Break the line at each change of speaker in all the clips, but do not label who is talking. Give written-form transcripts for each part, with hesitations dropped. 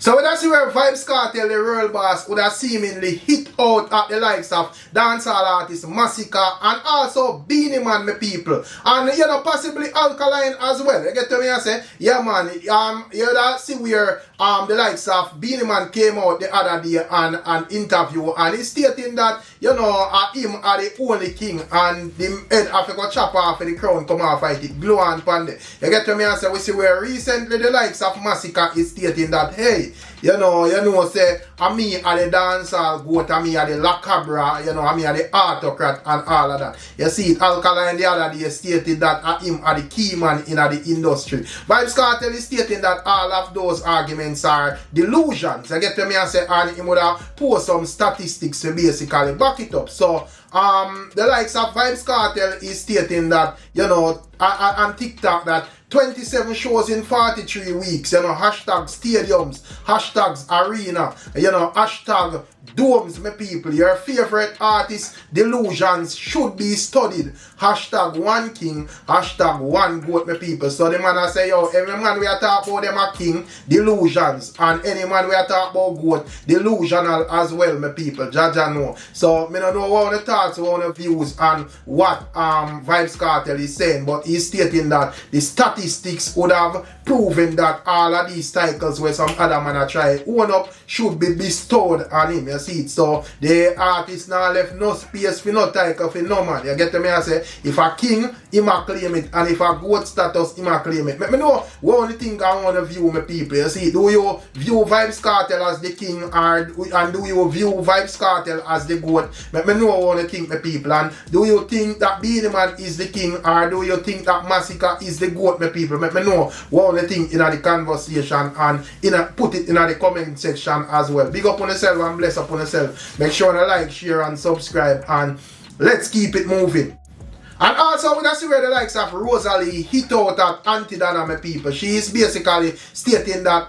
So when I see where Vybz Kartel, the world boss, would have seemingly hit out at the likes of dancehall artists Masicka and also Beenie Man, my people. And you know, possibly Alkaline as well. You get to me and say, yeah man, you know, see where the likes of Beenie Man came out the other day and an interview and he's stating that, you know, him are the only king and the head Africa chop off of the crown come off fight it, glow and pande. You get to me and say, we see where recently the likes of Masicka is stating that, hey, you know, say, me are the dancehall goat, me are the lacabra, you know, me are the autocrat and all of that. You see, Alkaline the other day stated that him are the key man in the industry. Vybz Kartel is stating that all of those arguments are delusions. You get to me and say, and he would have post some statistics to basically back it up. So, the likes of Vybz Kartel is stating that, you know, on TikTok that 27 shows in 43 weeks, you know, hashtag stadiums, hashtags arena, you know, hashtag domes, my people. Your favorite artist delusions should be studied. Hashtag one king, hashtag one goat, my people. So the man I say, yo, every man we are talking about them a king, delusions. And any man we are talking about goat, delusional as well, my people. Jaja know. So me don't know what the thoughts, what the views and what Vybz Kartel is saying, but he's stating that the statistics would have proven that all of these titles where some other man are trying own up should be bestowed on him. You see it. So the artist now left no space for no title for no man. You get to me I say, if a king, he might claim it, and if a goat status, he might claim it. Let me know what only thing I want to view, my people. You see, do you view Vybz Kartel as the king, and do you view Vybz Kartel as the goat? Let me know what only think, my people. And do you think that Beenie Man is the king, or do you think that Masicka is the goat, my people? Let me know what only think in the conversation and put it in the comment section as well. Big up on yourself and bless up on yourself. Make sure to like, share, and subscribe, and let's keep it moving. And also, we see where the likes of Rosealee hit out at Aunty Donna, my people. She is basically stating that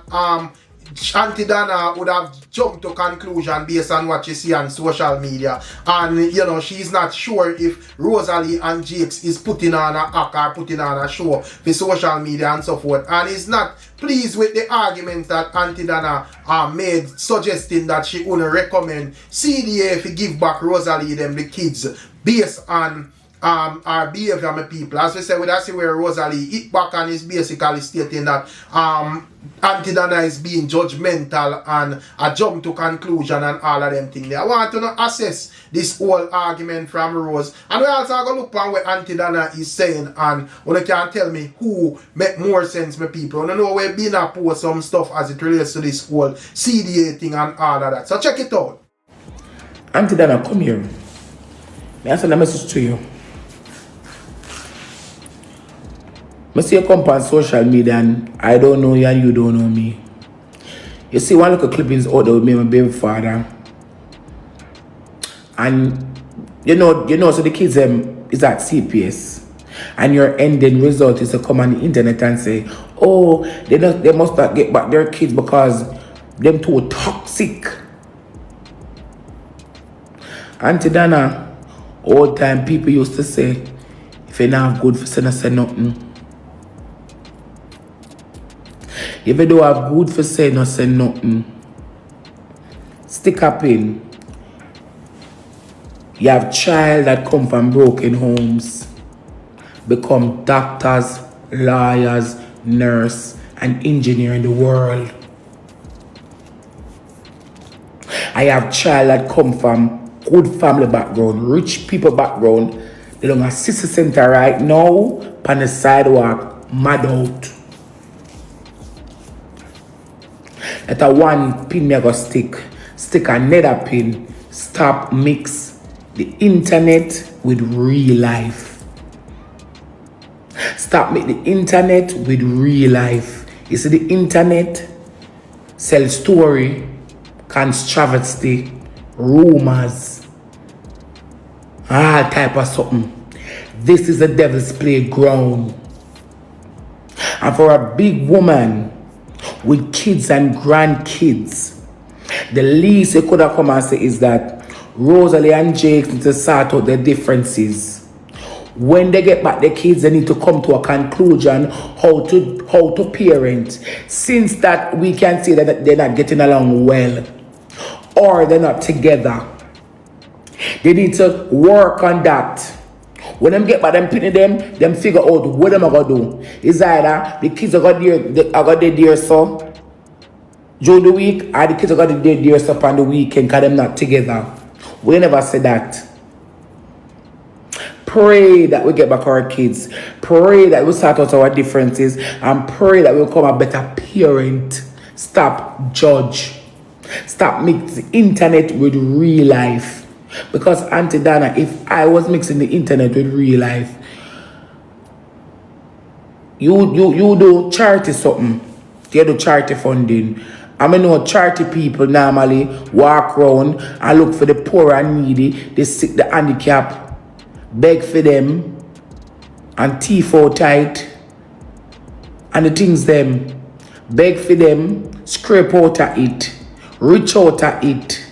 Aunty Donna would have jumped to conclusion based on what you see on social media. And, you know, she's not sure if Rosealee and Jakes is putting on a act or putting on a show for social media and so forth. And is not pleased with the arguments that Aunty Donna made, suggesting that she wouldn't recommend CDA if he give back Rosealee them the kids based on our behavior, my people. As we said, we see where Rosealee hit back and is basically stating that Aunty Donna is being judgmental and a jump to conclusion and all of them things. I want to assess this whole argument from Rose. And we also going to look at what Aunty Donna is saying, and when you can tell me who make more sense, my people. I know we've been post some stuff as it relates to this whole CDA thing and all of that. So check it out.
Aunty Donna, come here. May I send a message to you? I see you come on social media and I don't know you and you don't know me. You see one little clippings out there with me and my baby father. And you know, so the kids is at CPS. And your ending result is to come on the internet and say, oh, they must not get back their kids because them too toxic. Aunty Donna, old time people used to say, if you're not good for say nothing. If you don't have good for say nothing, stick up in. You have child that come from broken homes, become doctors, lawyers, nurse, and engineer in the world. I have child that come from good family background, rich people background. They don't have sister center right now, on the sidewalk, mad out. At a one pin me go stick another pin. Stop mix the internet with real life. Stop make the internet with real life. You see the internet sell story, controversy, rumors, all type of something. This is the devil's playground. And for a big woman with kids and grandkids, the least you could have come and say is that Rosealee and Jake need to sort out their differences. When they get back the kids, they need to come to a conclusion how to parent. Since that we can see that they're not getting along well or they're not together, they need to work on that. When them get back, them picking them figure out what them are gonna do. It's either the kids are gonna there so during the week, or the kids are gonna there so on the weekend because them not together. We never say that. Pray that we get back our kids. Pray that we sort out our differences, and pray that we'll become a better parent. Stop judge. Stop mix the internet with real life. Because Aunty Donna, if I was mixing the internet with real life, you do charity something. You do charity funding. I mean, know charity people normally walk around and look for the poor and needy, the sick, the handicapped, beg for them, and teeth out tight, and the things them, beg for them, scrape out of it, reach out of it,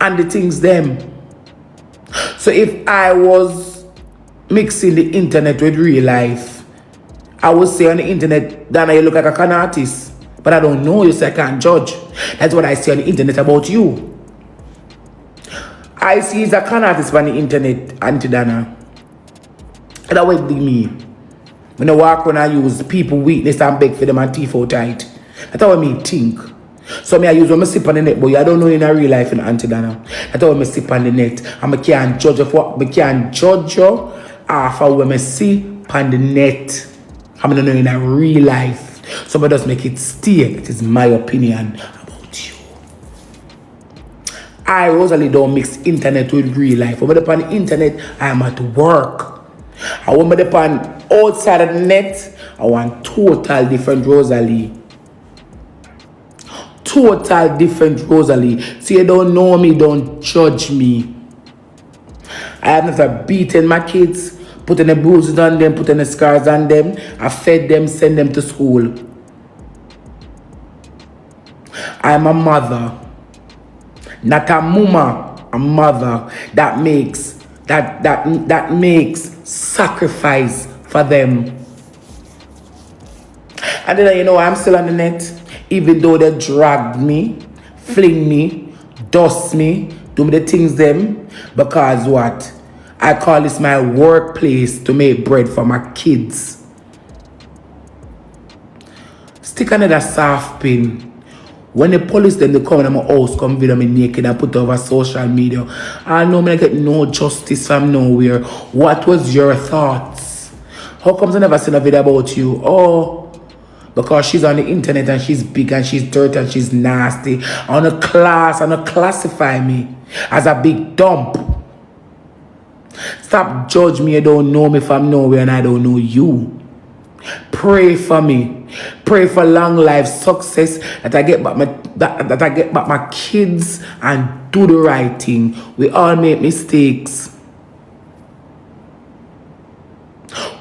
and the things them. So if I was mixing the internet with real life, I would say on the internet, Donna, you look like a con artist. But I don't know you, so I can't judge. That's what I see on the internet about you. I see he's a con artist on the internet, Aunty Donna. And that what they mean. When I walk when I use people weakness and beg for them and teeth out tight. That's what I think. So I use when I sip on the net, but I don't know in a real life in Aunty Donna. That's how I sip on the net. And I can't judge of what I can't judge you after when I see on the net. I don't know in a real life. So I just make it stay. It is my opinion about you. I, Rosealee, don't mix internet with real life. When I'm on the internet, I am at work. And when I'm on outside of the net, I want total different Rosealee. Total different Rosealee. So you don't know me, don't judge me. I have never beaten my kids, putting the bruises on them, putting the scars on them. I fed them, send them to school. I'm a mother. Not a mama, a mother that makes sacrifice for them. And then you know I'm still on the net. Even though they dragged me, fling me, dust me, do me the things them. Because what? I call this my workplace to make bread for my kids. Stick another soft pin. When the police then they come in my house, come video me naked and put over social media, I know I get no justice from nowhere. What was your thoughts? How comes I never seen a video about you? Oh, because she's on the internet and she's big and she's dirty and she's nasty. On a class, and classify me as a big dump. Stop judge me. You don't know me from nowhere and I don't know you. Pray for me. Pray for long life, success, that I get back my kids and do the right thing. We all make mistakes.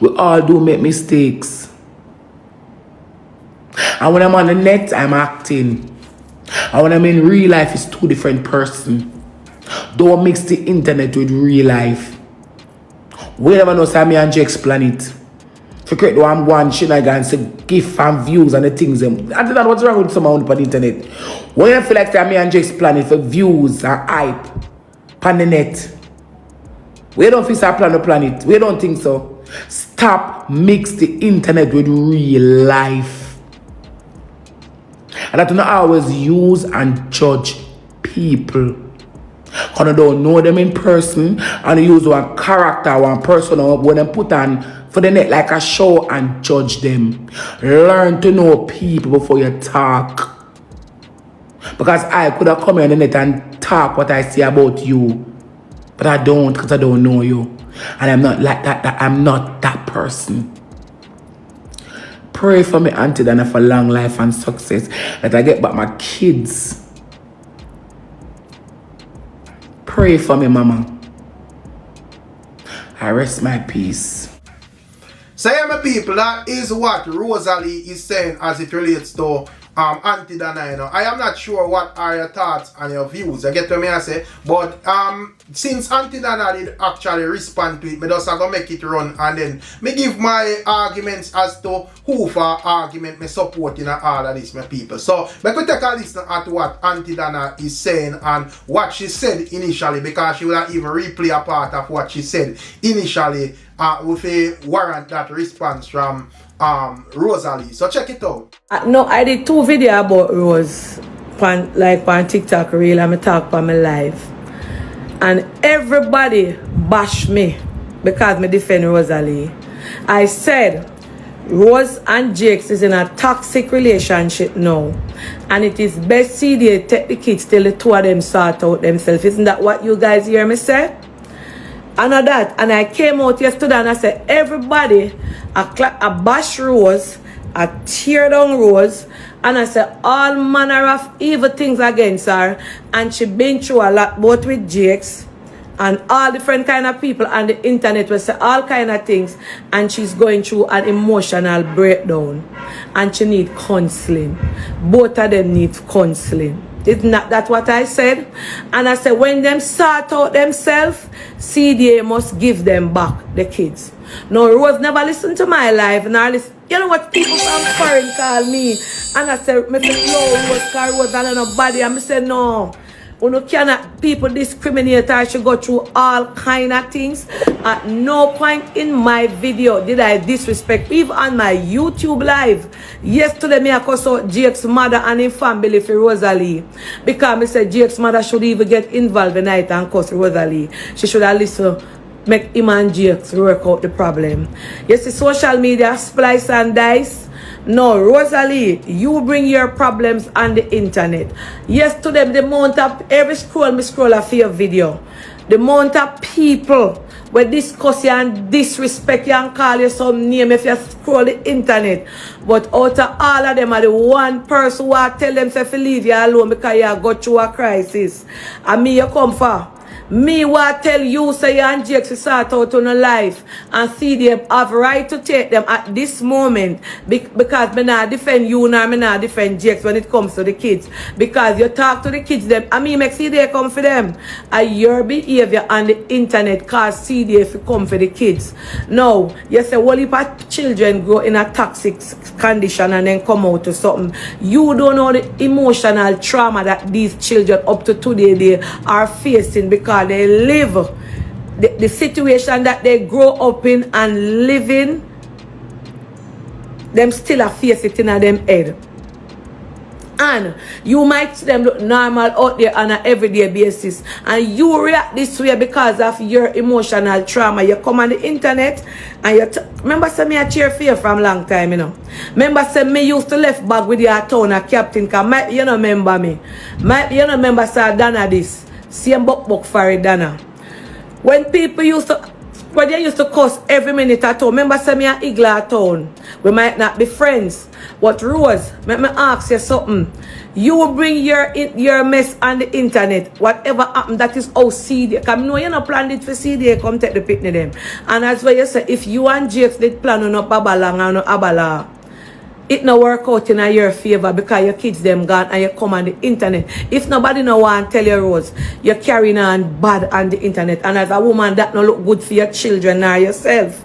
We all do make mistakes. And when I'm on the net, I'm acting. And when I'm in real life, it's two different persons. Don't mix the internet with real life. We never know Sammy and Jake's planet. For create the one shenanigans to give and views and the things. And that's what's wrong with someone on the internet. When you feel like Sammy and Jake's planet for views and hype on the net. We don't feel our planet. We don't think so. Stop mix the internet with real life. And that do not always use and judge people. Because I don't know them in person and use one character, one person when they put on for the net like a show and judge them. Learn to know people before you talk. Because I could have come here on the net and talk what I say about you. But I don't, because I don't know you. And I'm not like that. I'm not that person. Pray for me, Aunty Donna, for long life and success. That I get back my kids. Pray for me, Mama. I rest my peace.
So yeah, my people, that is what Rosealee is saying as it relates to Aunty Donna, you know. I am not sure what are your thoughts and your views. You get what me I say? But since Aunty Donna did actually respond to it, me just gonna make it run and then me give my arguments as to who for argument me support in all of this, my people. So me could take a listen at what Aunty Donna is saying and what she said initially, because she will even replay a part of what she said initially with a warrant that response from Rosealee. So check it out.
No, I did 2 videos about Rose on TikTok reel and I talk on my live. And everybody bash me because me defend Rosealee. I said Rose and Jakes is in a toxic relationship now. And it is best see they take the kids till the 2 of them sort out themselves. Isn't that what you guys hear me say? And all that, and I came out yesterday and I said everybody a bash Rose, a tear down Rose, and I said all manner of evil things against her, and she been through a lot both with Jakes and all different kind of people on the internet will say all kind of things, and she's going through an emotional breakdown and she need counseling. Both of them need counseling. Isn't that what I said? And I said when them sort out themselves, CDA must give them back the kids. No, Rose never listened to my life. Nor listen. You know what people from foreign call me? And I said, no, Rose, call Rose, I don't know nobody. And I said, no. You cannot, people discriminate her. She go through all kind of things. At no point in my video did I disrespect, even on my YouTube live. Yesterday, me I cuss out Jake's mother and his family for Rosealee. Because I said Jake's mother should even get involved in it and cuss Rosealee. She should have listened, make him and Jakes work out the problem. You see, social media, splice and dice. No, Rosealee, you bring your problems on the internet. Yes, to them, the amount of every scroll, me scroll a few video. The amount of people will discuss you and disrespect you and call you some name if you scroll the internet. But out of all of them, are the one person who will tell them to leave you alone because you go through a crisis. And me, you come for. Me what tell you say you and Jakes to sort out on a life and see them have right to take them at this moment because me not defend you nor me not defend Jakes when it comes to the kids. Because you talk to the kids them and me make CDA come for them. And your behavior on the internet cause CDA if you come for the kids. Now, you say well if our children grow in a toxic condition and then come out to something. You don't know the emotional trauma that these children up to today they are facing because they live the situation that they grow up in and live in, them still a face it in them head. And you might see them look normal out there on an everyday basis. And you react this way because of your emotional trauma. You come on the internet and you remember say me a cheer for you from long time, you know. Remember say me used to left back with your town a captain. Cause you know remember me. You know remember say Donna this. Same buck for it, Donna. When people used to cuss every minute at home. Remember say me a Eagle at town. We might not be friends. But Rose, let me ask you something. You bring your mess on the internet. Whatever happened, that is how CDA. Because know you not planned it for CDA come take the picnic them. And as well you say, if you and Jakes did plan on no babalang and no abala, it no work out in your favor because your kids them gone and you come on the internet. If nobody no want tell you Rose, you're carrying on bad on the internet. And as a woman that no look good for your children or yourself.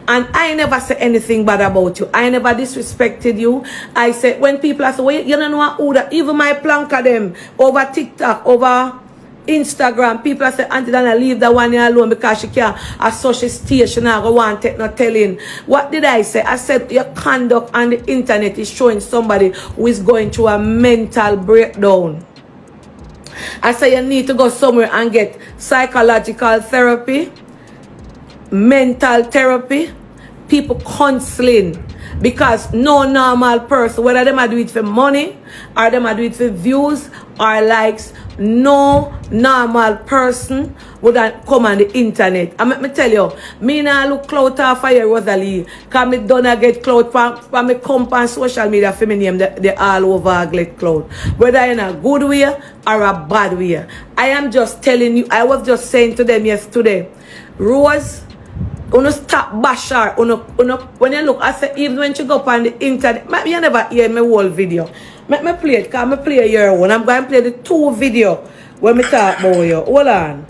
And I never say anything bad about you. I never disrespected you. I said when people are say, well, you don't know who that, even my plank of them over TikTok, over Instagram, people say Aunty Donna leave that one alone because she can't associate station and go on take no telling. What did I say? I said your conduct on the internet is showing somebody who is going through a mental breakdown. I say you need to go somewhere and get psychological therapy, mental therapy, people counseling. Because no normal person, whether they might do it for money or they might do it for views or likes, no normal person would come on the internet. And let me tell you, me now look clout off of Rosealee. Because me don't get clout from me come on social media for me name they all over get clout. Whether in a good way or a bad way. I am just telling you, I was just saying to them yesterday, Rose, you stop bash her. When you look, I say, even when she go up on the internet, you never hear my whole video. Make me play it, because I play your one. I'm going to play the 2 video when me talk about you. Hold on.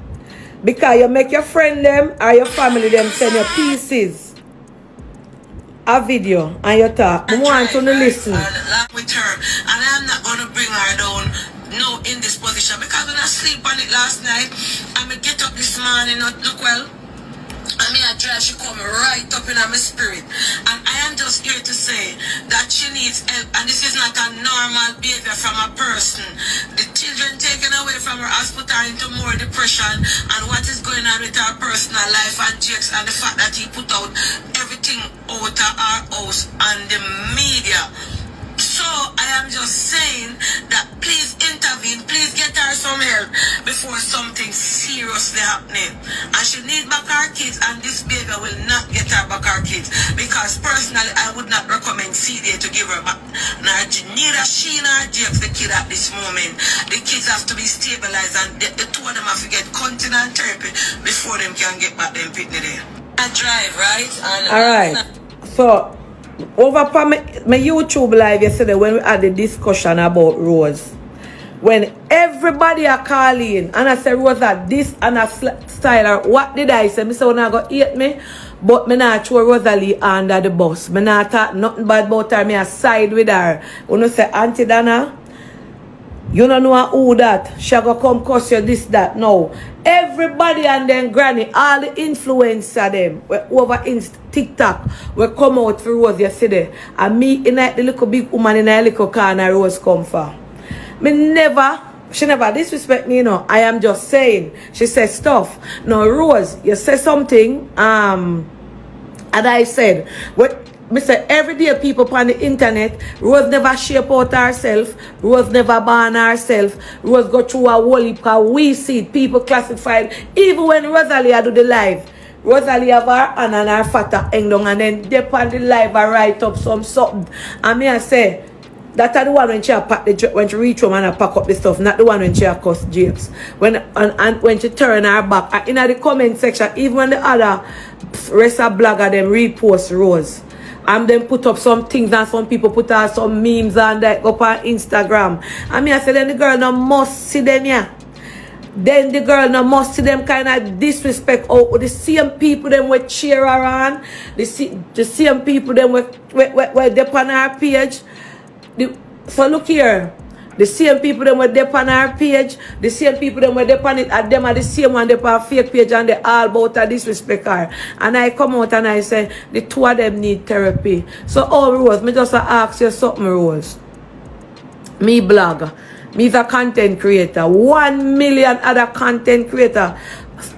Because you make your friend them or your family them send you pieces. A video and you talk. I want to listen.
With her, and I'm not going to bring her down no in this position because when I sleep on it last night, I'm going to get up this morning, not look well. I mean, I drive, she come right up in my spirit. And I am just here to say that she needs help. And this is not a normal behavior from a person. The children taken away from her has put her into more depression. And what is going on with her personal life and Jakes and the fact that he put out everything out of our house and the media. So I am just saying that please intervene, please get her some help before something seriously happening. And she need back her kids, and this baby will not get her back her kids, because personally I would not recommend CD to give her back. Neither she nor Jakes the kid at this moment. The kids have to be stabilized, and the 2 of them have to get continent therapy before them can get back them picnic there. I drive, right? And
alright. So over on my YouTube live yesterday when we had the discussion about Rose, when everybody are calling and I say Rose at this and a style, what did I say? I say, I go hate me, but me not throw Rosealee under the bus. Me not talk nothing bad about her. Me a side with her. When you say Aunty Donna, you don't know who that. She go come curse you this, that. No. Everybody and then granny, all the influencer them, over in TikTok, will come out for Rose yesterday. And me in the little big woman in a little corner Rose come for. She never disrespect me, you know. I am just saying. She says stuff. No, Rose, you say something, and I said, what? Me say every day people on the internet, Rose never shape out herself, Rose never ban herself, Rose go through a whole heap because we see it, people classified. Even when Rosealee do the live, Rosealee have her hand and her fata hang down and then they on the live I write up something. And me I say, that's the one when she pack when she reach home and I pack up the stuff, not the one when she cuss Jakes. And when she turn her back, in the comment section, even when the other rest of blogger them repost Rose. And then put up some things and some people put out some memes and that up on Instagram. And me I said then the girl no must see them here. Then the girl no must see them kind of disrespect out the same people them with cheer her on. The same people them with dip on her page. So look here. The same people them with dip on her page, the same people them with dip on it, and them are the same one dip on fake page and they all about her disrespect her. And I come out and I say the 2 of them need therapy. So Rose, me just ask you something, Rose. Me blogger. Me is a content creator. 1 million other content creator.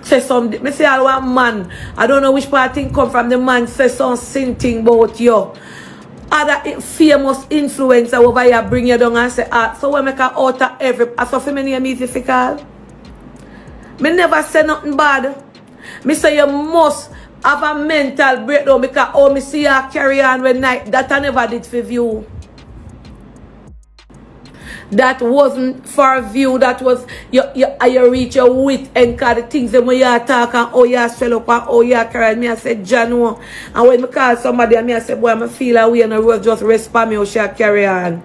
Say something. Me say all one man. I don't know which part thing come from the man say something about you. Other famous influencer over here bring you down and say, so we make a out of every. So for me name is difficult. Me never say nothing bad. Me say you must have a mental breakdown because me see her carry on when night. That I never did for you. That wasn't for view. That was you reach your wit and call the things that when you talk and you swell up and you carry. Me I said Jano. And when me call somebody and me I say boy I feel away and the Rose just respond me how she carry on.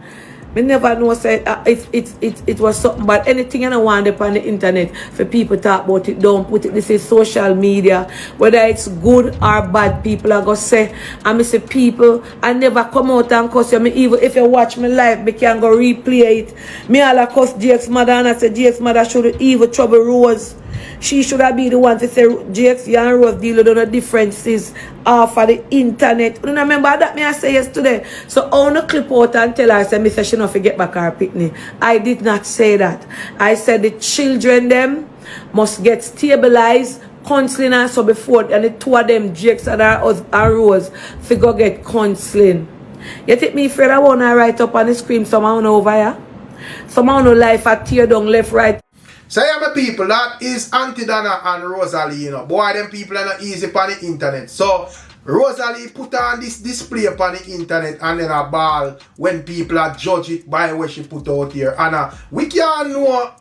Me never know say it was something, but anything I don't want upon the internet for people talk about it, don't put it. This is social media. Whether it's good or bad, people are gonna say. And me say people, I never come out and cuss you. Me even if you watch me live, me can go replay it. Me all cuss Jakes' mother and I say Jakes' mother should even trouble Rose. She should have been the one to say Jakes, you and Rose deal with the differences off of the internet. You remember that me I say yesterday? So I want to clip out and tell her, say, me say she not forget back her picnic. I did not say that. I said the children them must get stabilized, counseling and so before, and the 2 of them, Jakes and Rose, figure get counseling. You take me afraid I want to write up on the screen someone over here? Someone no life a tear down left, right.
So yeah, my people, that is Aunty Donna and Rosealee, you know. Boy, them people are not easy on the internet. So Rosealee put on this display upon the internet and then a ball when people are judge it by what she put out here. And we can't know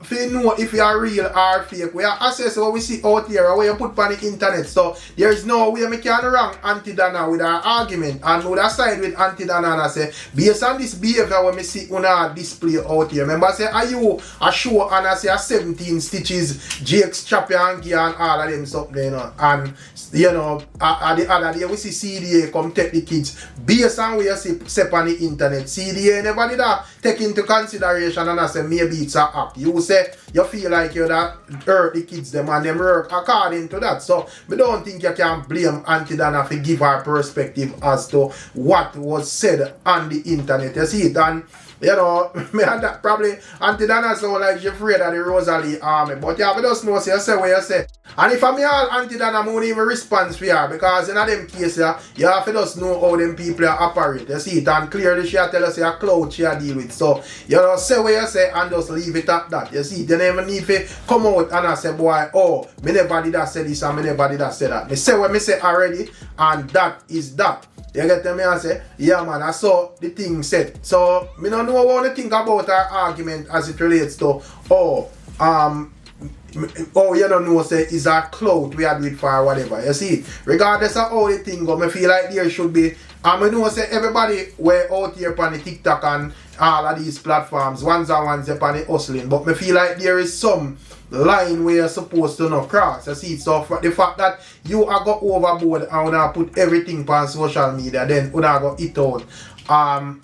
if you are real or fake. We are assess what we see out here or what you put on the internet. So there is no way we can wrong Aunty Donna with our argument. And we would side with Aunty Donna and I say, based on this behavior when we see on our display out here. Remember I say, are you a show and I say a 17 stitches, Jake's champion and all of them something, you know. And you know, at the other day we see CDA come take the kids based on what you see on the internet. CDA never did that take into consideration and I say maybe it's a app. You say you feel like you that hurt the kids them and them work according to that. So we don't think you can blame Aunty Donna for give her perspective as to what was said on the internet. You see it, and you know, me and that probably Aunty Donna sound like she's afraid of the Rosealee army. But yeah, we just know so you say what you say. And if I'm all Aunty Donna, I won't even respond for her because in them cases, you have to just know how them people are operate. You see it, and clearly she tell us a cloud she deal with. So you know, say what you say and just leave it at that. You see, you never need to come out and I say, boy, oh, me never did that say this and me never did that say that. Me say what me say already, and that is that. You get me and say, yeah man, I saw the thing said. So me don't know what to think about our argument as it relates to you don't know say is a clout we had with for or whatever. You see, regardless of how the thing go, I feel like there should be I know say everybody were out here on the TikTok and all of these platforms, ones upon the hustling, but I feel like there is some line where you're supposed to not cross. You see, so for the fact that you are go overboard and put everything on social media, then you go it out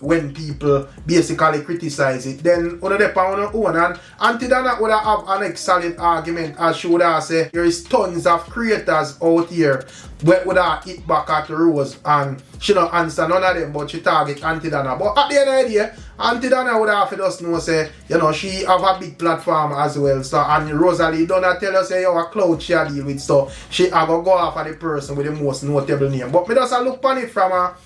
when people basically criticize it, then on the own. And Aunty Donna would have an excellent argument as she would have said there is tons of creators out here where would have hit back at Rose and she don't answer none of them, but she target Aunty Donna. But at the end of the day, Aunty Donna would have to just know say, you know, she have a big platform as well. So and Rosealee Donna tell us say you a cloud she a deal with, so she have to go after the person with the most notable name. But me just look on it from a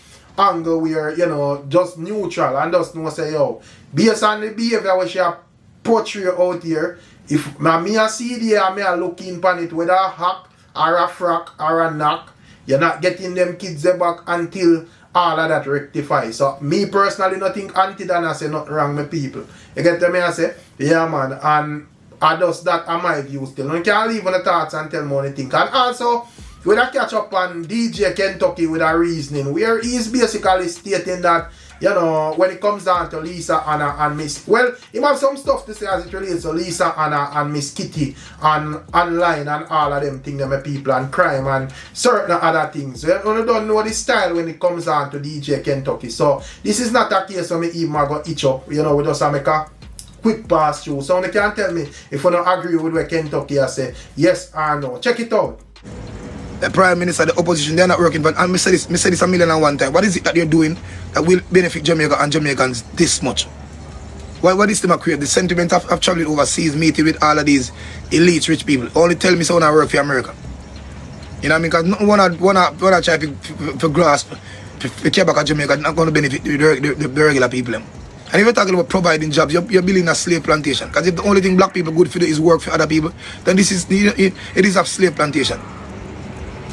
angle where, you know, just neutral and just know say, yo, based on the behavior which she portray out here, if me a see there and me a looking on it with a hack or a frack or a knock, you're not getting them kids back until all of that rectify. So me personally not think Aunty Donna say nothing wrong with people. You get me I say, yeah man, and I just that are my view still. You can't leave on the thoughts and tell me what you think. And also when I catch up on DJ Kentucky with a reasoning where he's basically stating that, you know, when it comes down to Lisa, Anna and Miss, well, he have some stuff to say as it relates to Lisa, Anna and Miss Kitty and online and all of them things, them people and crime and certain other things. You don't know the style when it comes down to DJ Kentucky. So this is not a case where me even go itch up, you know, we just make a quick pass through. So you can tell me if you don't agree with what Kentucky I say, yes or no. Check it out.
The Prime Minister, the opposition, they're not working. But and me say this 1,000,001 times. What is it that they're doing that will benefit Jamaica and Jamaicans this much? What is to create the sentiment of traveling overseas, meeting with all of these elite rich people? Only tell me so when I work for America. You know what I mean? Because no one try to grasp to care about Jamaica, not going to benefit the regular people. And if you're talking about providing jobs, you're building a slave plantation. Because if the only thing black people good for is work for other people, then this is it is a slave plantation.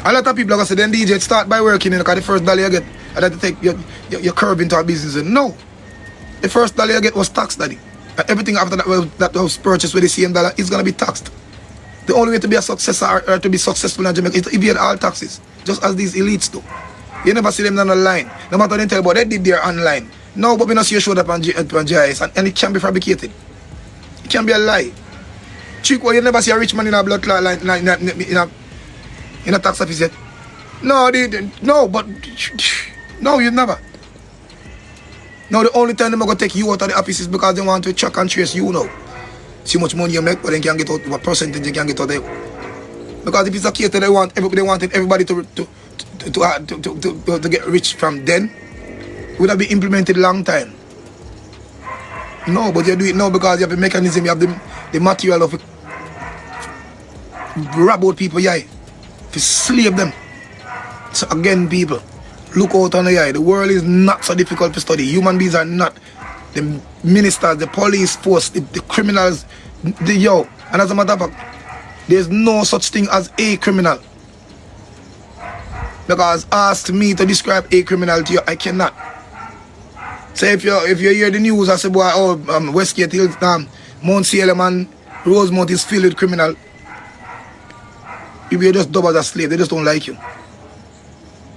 A lot of people are going to say, then DJ, start by working, because the first dollar you get, I had to take your curve into a business. No. The first dollar you get was taxed, daddy. And everything after that was purchased with the same dollar is going to be taxed. The only way to be a success or to be successful in Jamaica is to evade all taxes, just as these elites do. You never see them on the line. No matter what they tell you about, they did their online. No, but we not see you showed up on GIS, and it can be fabricated. It can be a lie. Chico, you never see a rich man in a blood clot line, in a tax office yet? No, no, you never. No, the only time they're going to take you out of the office is because they want to track and trace you now. See how much money you make, but they can't get out, what percentage you can get out there. Because if it's a case that they wanted everybody to get rich from then, it would have been implemented a long time. No, but you do it now because you have the mechanism, you have the material of it. Grab out people, yeah. To slave them. So again, people, look out on the eye. The world is not so difficult to study. Human beings are not. The ministers, the police force, the criminals, and as a matter of fact, there's no such thing as a criminal. Because ask me to describe a criminal to you, I cannot. So if you hear the news, I say, boy, Westgate Hills, Mount Salem and Rosemount is filled with criminal. If you're just double as a slave, they just don't like you.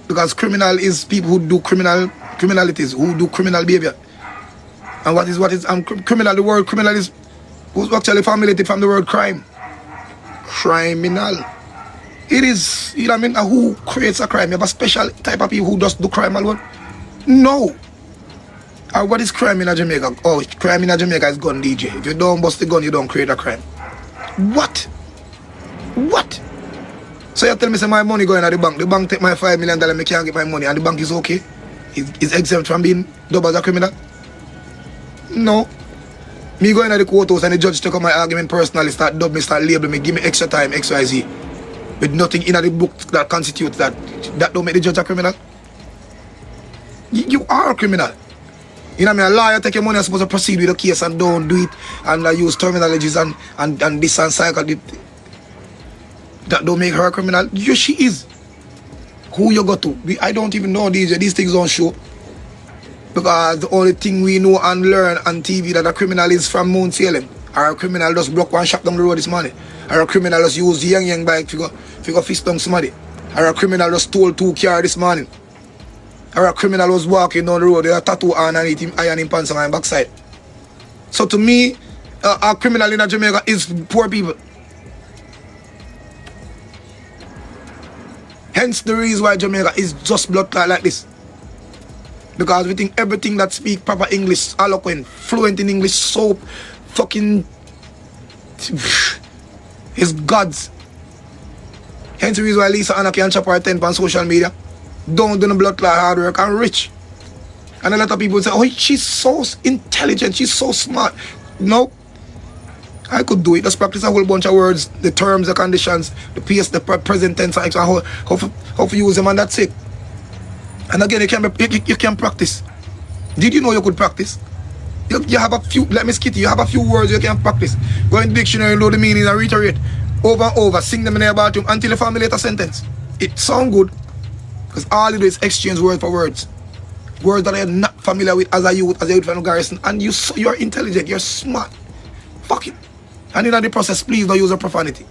Because criminal is people who do criminalities, who do criminal behavior. And what is criminal? The word criminal is who's actually formulated from the word crime. Criminal. It is, you know what I mean? Who creates a crime? You have a special type of people who just do crime alone? No. What is crime in Jamaica? Oh, crime in Jamaica is gun DJ. If you don't bust the gun, you don't create a crime. What? What? So you tell me say my money going at the bank. The bank take my $5 million, I can't get my money, and the bank is okay? Is exempt from being double as a criminal? No. Me going at the courthouse and the judge took up my argument personally, start dub me, start label me, give me extra time, XYZ. With nothing in the book that constitutes that. That don't make the judge a criminal. You are a criminal. You know what I mean? A lawyer take your money and supposed to proceed with the case and don't do it and use terminologies and this and cycle. That don't make her a criminal. Yes, she is. Who you go to? I don't even know these things don't show. Because the only thing we know and learn on TV that a criminal is from Mount Salem. Or a criminal just broke one shop down the road this morning. Or a criminal just used young bike to go fist down somebody. Or a criminal just stole 2 cars this morning. Or a criminal was walking down the road with a tattoo on and him iron in pants on my backside. So to me, a criminal in Jamaica is poor people. Hence the reason why Jamaica is just blood clot like this. Because we think everything that speak proper English, eloquent, fluent in English, so fucking is gods. Hence the reason why Lisa Anna can chop her 10 on social media. Don't do the blood clot hard work and rich. And a lot of people say, oh, she's so intelligent, she's so smart. No. I could do it. Just practice a whole bunch of words, the terms, the conditions, the PS, the present tense, and how to use them, and that's it. And again, you can practice. Did you know you could practice? You have a few, let me skit you have a few words you can practice. Go in the dictionary, know the meaning, and reiterate over and over. Sing them in your bathroom until you formulate a sentence. It sounds good. Because all you do is exchange word for words. Words that you're not familiar with as a youth from Garrison. And you're intelligent, you're smart. Fuck it. And in the process, please don't use a profanity.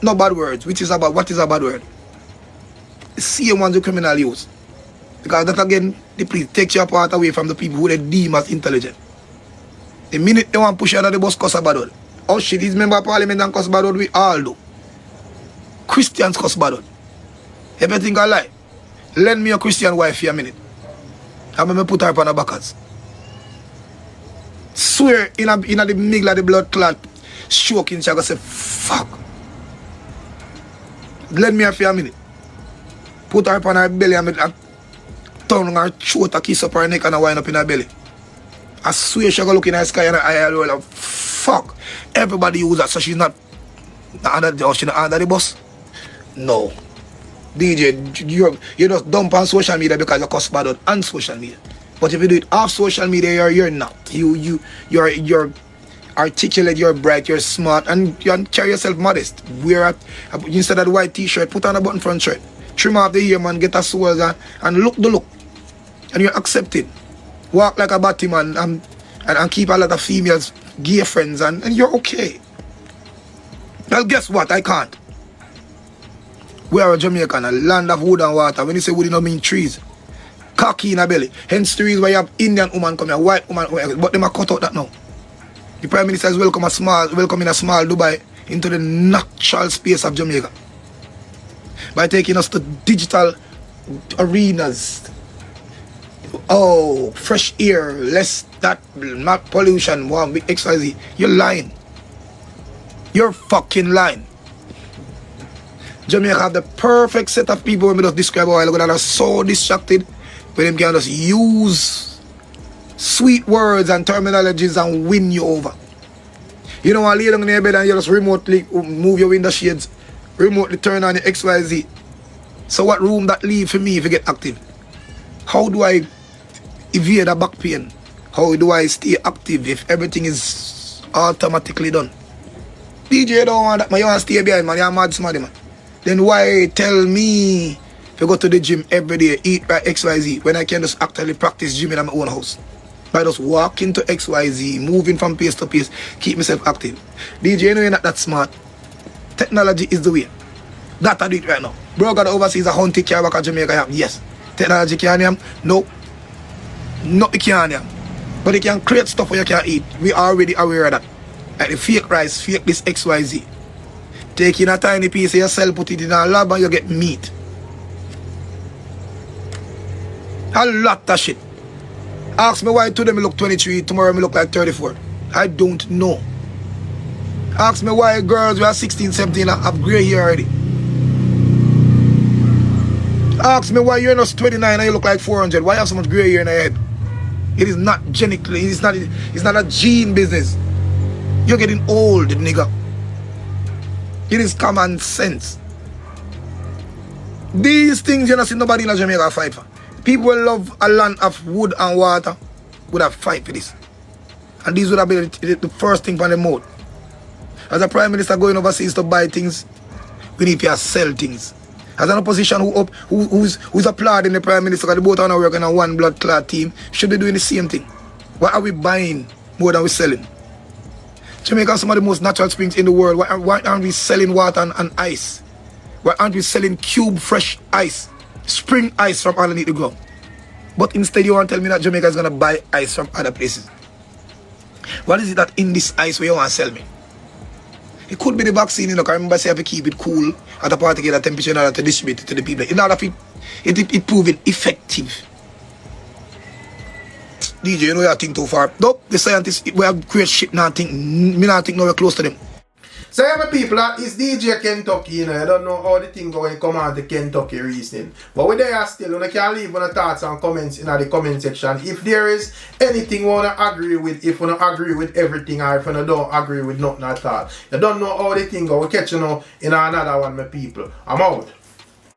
No bad words. What is a bad word? The same ones the criminal use. Because that again, please takes your part away from the people who they deem as intelligent. The minute they want to push you out of the bus, cuss a bad word. Oh shit, these member of parliament and cuss bad word, we all do. Christians cuss bad word. Everything I lie. Lend me a Christian wife for a minute. I'm going to put her up on the backers. Swear in the middle of the blood clot, choking, she going to say, fuck. Lend me her for a minute. Put her up on her belly and turn her throat, a kiss up her neck and a wind up in her belly. I swear she going to look in her sky and her eye roll like, fuck. Everybody use that so she's not under the bus. No. DJ, you just dump on social media because you cuss bad on social media. But if you do it off social media, you're not. You're articulate, you're bright, you're smart, and you carry yourself modest. Instead of the white t-shirt, put on a button front shirt. Trim off the hair, man, get a sword and look the look. And you're accepted. Walk like a Batman and keep a lot of females, gay friends, and you're okay. Well, guess what? I can't. We are a Jamaican, a land of wood and water. When you say wood, you don't mean trees. Cocky in a belly. Hence the reason why you have Indian woman come here, white woman, but them are cut out that now. The Prime Minister is welcome in a small Dubai into the natural space of Jamaica. By taking us to digital arenas. Oh, fresh air, less that, not pollution, one big XYZ. You're lying. You're fucking lying. Jamaica have the perfect set of people when we just describe a while ago that are so distracted when them can just use sweet words and terminologies and win you over. You know, I lay down in your bed and you just remotely move your window shades, remotely turn on the XYZ. So what room that leave for me if you get active? How do I evade a back pain? How do I stay active if everything is automatically done? DJ don't want that, man. You want to stay behind, man. You're mad somebody, man. Then why tell me If I go to the gym every day, eat by XYZ, when I can just actually practice gym in my own house. By just walking to XYZ, moving from place to place, keep myself active. DJ, you know you're not that smart. Technology is the way. That I do it right now. Bro got overseas a Aunty can work at Jamaica. Yes. Technology can him? No. Not it can him. But it can create stuff where you can eat. We are already aware of that. Like the fake rice, fake this XYZ. Take in a tiny piece of yourself, put it in a lab and you get meat. A lot of shit. Ask me why today me look 23, tomorrow me look like 34. I don't know. Ask me why girls who are 16, 17 have grey hair already. Ask me why you're not 29 and you look like 400. Why you have so much grey hair in your head? It is not genetically, it's not a gene business. You're getting old, nigga. It is common sense. These things you're not seeing nobody in Jamaica fight for. People will love a land of wood and water would have fight for this. And these would have been the first thing on the mode. As a prime minister going overseas to buy things, we need to sell things. As an opposition who's applauding the prime minister because they both are working on one blood clot team, should be doing the same thing. Why are we buying more than we're selling? Jamaica has some of the most natural springs in the world. Why aren't we selling water and ice? Why aren't we selling cube fresh ice? Spring ice from underneath the ground. But instead you want to tell me that Jamaica is going to buy ice from other places. What is it that in this ice where you want to sell me? It could be the vaccine, you know, because I remember saying I have to keep it cool at a particular temperature in order to distribute it to the people. In order for it proving effective. DJ, you know you think too far. Nope, the scientists, we have great shit now think, me not think now we're close to them.
So yeah, my people, that is DJ Kentucky, you know. I don't know how the thing going to come out the Kentucky reasoning. But we there still, you can leave your thoughts and comments in the comment section. If there is anything you want to agree with, if you don't agree with everything, or if you don't agree with nothing at all. You don't know how the thing go, we'll catch you now in another one, my people. I'm out.